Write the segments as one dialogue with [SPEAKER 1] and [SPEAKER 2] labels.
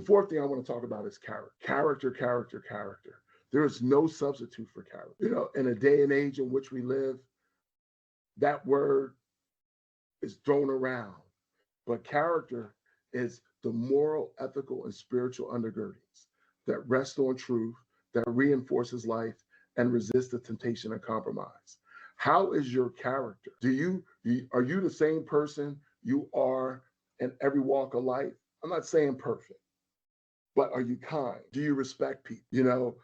[SPEAKER 1] fourth thing I want to talk about is character. Character, character, character. There is no substitute for character. In a day and age in which we live, that word is thrown around. But character is the moral, ethical, and spiritual undergirdings that rest on truth, that reinforces life, and resist the temptation of compromise. How is your character? Are you the same person you are in every walk of life? I'm not saying perfect, but are you kind? Do you respect people?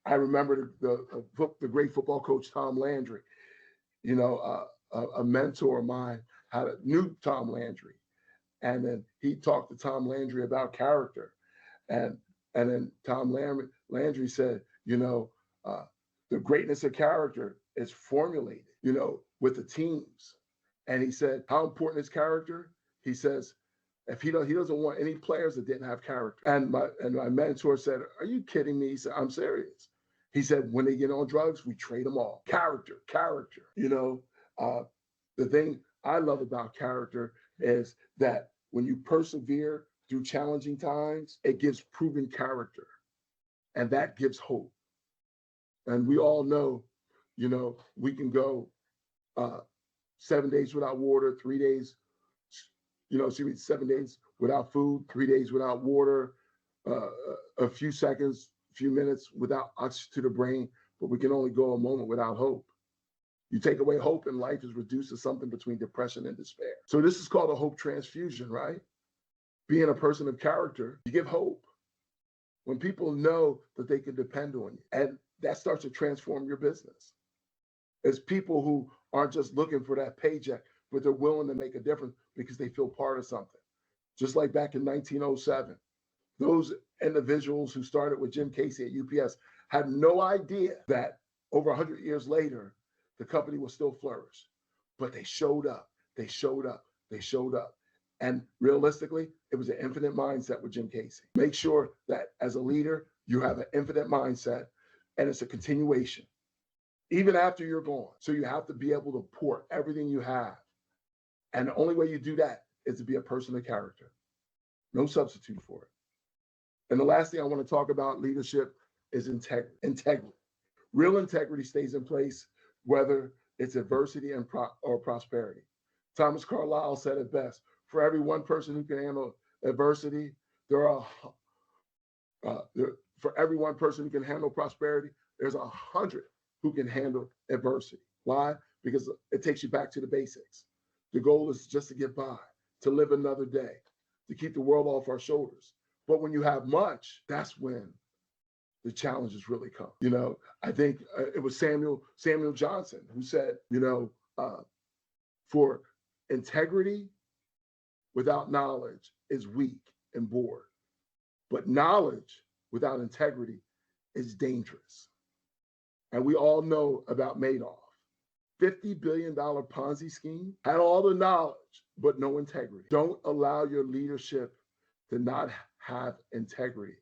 [SPEAKER 1] I remember the great football coach Tom Landry. A mentor of mine knew Tom Landry, and then he talked to Tom Landry about character, and then Tom Landry said, the greatness of character is formulated, with the teams. And he said, how important is character? He says, if he doesn't want any players that didn't have character. And my mentor said, are you kidding me? He said, I'm serious. He said, when they get on drugs, we trade them all. Character. The thing I love about character is that when you persevere through challenging times, it gives proven character, and that gives hope. And we all know, we can go 7 days without water, 3 days, 7 days without food, 3 days without water, a few seconds, a few minutes without oxygen to the brain, but we can only go a moment without hope. You take away hope and life is reduced to something between depression and despair. So this is called a hope transfusion, right? Being a person of character, you give hope. When people know that they can depend on you, and that starts to transform your business. It's people who aren't just looking for that paycheck, but they're willing to make a difference because they feel part of something. Just like back in 1907, those individuals who started with Jim Casey at UPS had no idea that over 100 years later, the company will still flourish. But they showed up, they showed up, they showed up. And realistically, it was an infinite mindset with Jim Casey. Make sure that as a leader, you have an infinite mindset, and it's a continuation, even after you're gone. So you have to be able to pour everything you have. And the only way you do that is to be a person of character. No substitute for it. And the last thing I want to talk about leadership is integrity. Real integrity stays in place whether it's adversity or prosperity. Thomas Carlyle said it best: for every one person who can handle adversity, for every one person who can handle prosperity, there's 100 who can handle adversity. Why? Because it takes you back to the basics. The goal is just to get by, to live another day, to keep the world off our shoulders. But when you have much, that's when the challenges really come. I think it was Samuel Johnson who said, for integrity without knowledge is weak and bored, but knowledge without integrity is dangerous. And we all know about Madoff. $50 billion Ponzi scheme, had all the knowledge, but no integrity. Don't allow your leadership to not have integrity,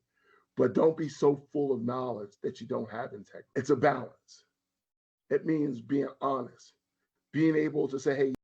[SPEAKER 1] but don't be so full of knowledge that you don't have integrity. It's a balance. It means being honest, being able to say, hey,